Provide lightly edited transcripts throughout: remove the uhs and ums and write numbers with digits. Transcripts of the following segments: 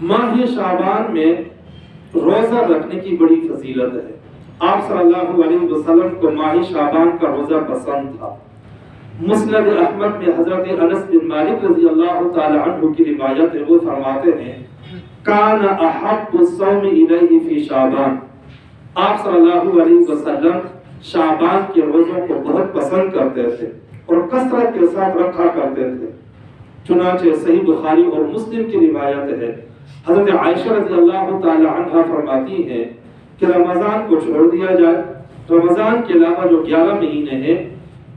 ماہ شعبان میں روزہ رکھنے کی بڑی فضیلت ہے۔ آپ صلی اللہ علیہ وسلم کو ماہ شعبان کا روزہ پسند تھا۔ مسند احمد میں حضرت انس بن مالک رضی اللہ تعالی عنہ کی روایت ہے، وہ فرماتے ہیں کان احب الصوم الیہ فی شعبان، آپ صلی اللہ علیہ وسلم شعبان کے روزوں کو بہت پسند کرتے تھے اور کثرت کے ساتھ رکھا کرتے تھے۔ چنانچہ صحیح بخاری اور مسلم کی روایت ہے، حضرت عائشہ رضی اللہ تعالی عنہ فرماتی ہیں کہ رمضان کو چھوڑ دیا جائے، رمضان کے علاوہ جو 11 مہینے ہیں،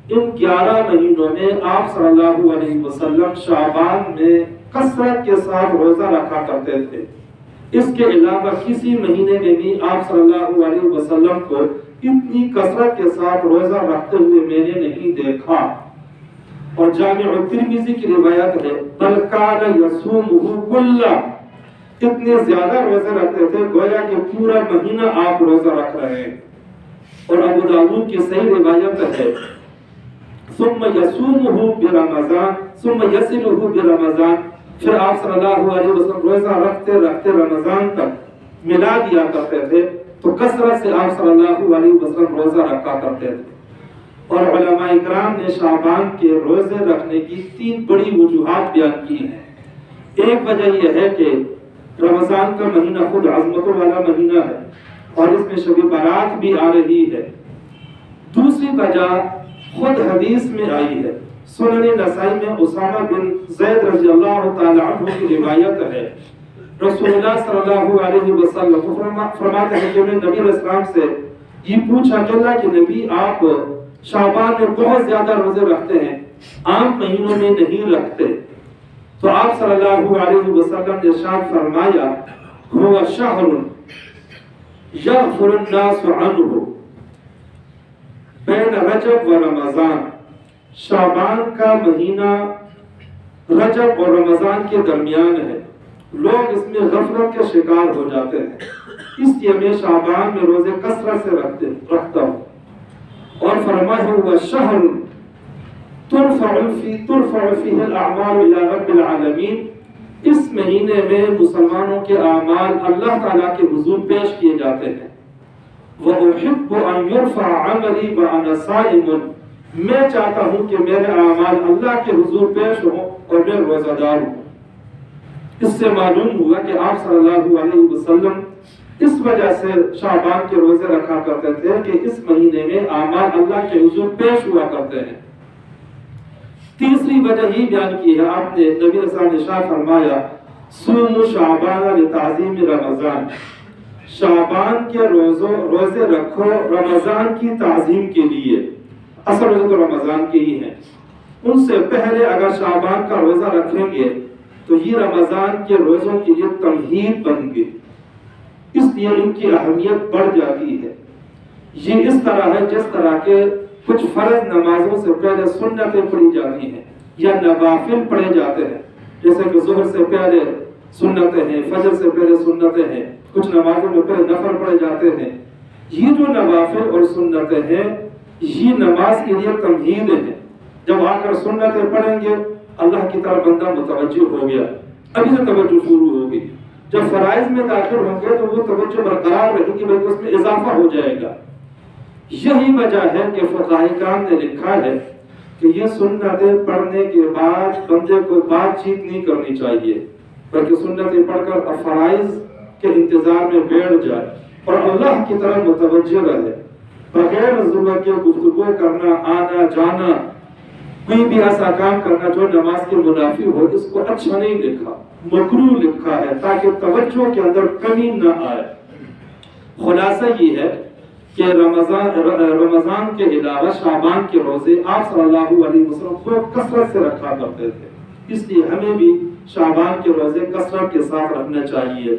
ان 11 مہینوں میں آپ صلی اللہ علیہ وسلم شعبان میں کثرت کے ساتھ روزہ رکھا کرتے تھے۔ اس کے علاوہ کسی مہینے میں بھی آپ صلی اللہ علیہ وسلم کو اتنی کثرت کے ساتھ روزہ رکھتے ہوئے میں نے نہیں دیکھا۔ اور جامع ترمذی کی روایت ہے بل کان یصومہ کلہ، اتنے زیادہ روزے رکھتے تھے گویا کہ پورا مہینہ آپ روزہ رکھ رہے ہیں۔ اور ابو داؤد کی صحیح روایت ہے ثم یصومہ برمضان ثم یصلہ برمضان، پھر آپ صلی اللہ علیہ وسلم روزہ رکھتے رکھتے رمضان تک ملا دیا کرتے تھے، تو کثرت سے آپ صلی اللہ علیہ وسلم روزہ رکھا کرتے تھے۔ اور علماء اکرام نے شعبان کے روزے رکھنے کی 3 بڑی وجوہات بیان کی ہیں۔ ایک وجہ یہ ہے کہ رمضان کا مہینہ خود عظمتوں والا مہینہ ہے اور اس میں شب برات بھی آ رہی ہے۔ دوسری وجہ خود حدیث میں آئی ہے، سنن نسائی میں اسامہ بن زید رضی اللہ تعالی عنہ کی روایت ہے، رسول اللہ صلی اللہ علیہ وسلم فرماتے ہیں کہ میں نبی علیہ السلام سے یہ پوچھا کہ اللہ کے نبی آپ شعبان میں بہت زیادہ روزے رکھتے ہیں، عام مہینوں میں نہیں رکھتے، تو آپ صلی اللہ علیہ وسلم نے ارشاد فرمایا هو شهر یغفر الناس عنہ بین رجب و رمضان، شعبان کا مہینہ رجب اور رمضان کے درمیان ہے، لوگ اس میں غفلت کے شکار ہو جاتے ہیں، اس لیے میں شعبان میں روزے کثرت سے رکھتا ہوں۔ اور فرمایا ہوا شہر ترفع فیہ الاعمال الی رب العالمین، اس مہینے میں مسلمانوں کے اعمال اللہ تعالیٰ کے حضور پیش کیے جاتے ہیں۔ وَأُحِبُّ أَن يُرْفَعَ عَمَلِي وَأَنَا صَائِمٌ، میں چاہتا ہوں کہ میرے اعمال اللہ کے حضور پیش ہوں اور میں روزہ دار ہوں۔ اس سے معلوم ہوا کہ آپ صلی اللہ علیہ وسلم اس وجہ سے شعبان کے روزے رکھا کرتے تھے کہ اس مہینے میں اعمال اللہ کے حضور پیش ہوا کرتے ہیں۔ تیسری وجہ یہ بیان کی ہے، آپ نے نبی صلی اللہ علیہ وسلم نے ارشاد فرمایا صوموا شعبان لتعظیم رمضان، شعبان کے روزے رکھو رمضان کی تعظیم کے لیے، اصل روزے تو رمضان کے ہی ہیں، ان سے پہلے اگر شعبان کا روزہ رکھیں گے تو یہ رمضان کے روزوں کے لیے تمہید بن گئی، اس لیے ان کی اہمیت بڑھ جاتی ہے۔ یہ اس طرح ہے جس طرح کے کچھ فرض نمازوں سے پہلے سنتیں پڑھی جاتی ہیں یا نوافل پڑھے جاتے ہیں، جیسے کہ ظہر سے پہلے سنتیں ہیں، فجر سے پہلے سنتیں ہیں، کچھ نمازوں میں پہلے نفل پڑھے جاتے ہیں۔ یہ جو نوافل اور سنتیں ہیں یہ نماز کے لیے تمہید ہیں، جب آ کر سنتیں پڑھیں گے اللہ کی طرف بندہ متوجہ ہو گیا، ابھی سے توجہ شروع ہوگی، جب فرائض میں داخل ہوں گے تو وہ توجہ برقرار رہے گی بلکہ اس میں اضافہ ہو جائے گا۔ یہی وجہ ہے کہ فقہاء کرام نے لکھا ہے کہ یہ سنتیں پڑھنے کے بعد بندے کو بات چیت نہیں کرنی چاہیے، بلکہ سنتیں پڑھ کر فرائض کے انتظار میں بیٹھ جائے اور اللہ کی طرف متوجہ رہے، بغیر ضرورت کے گفتگو کرنا، آنا جانا، کوئی بھی ایسا کام کرنا جو نماز کے منافی ہو، اس کو اچھا نہیں لکھا، مکروہ لکھا ہے، تاکہ توجہ کے اندر کمی نہ آئے۔ خلاصہ یہ ہے کہ رمضان کے علاوہ شعبان کے روزے آپ صلی اللہ علیہ وسلم کو کثرت سے رکھا کرتے تھے، اس لیے ہمیں بھی شعبان کے روزے کثرت کے ساتھ رکھنا چاہیے۔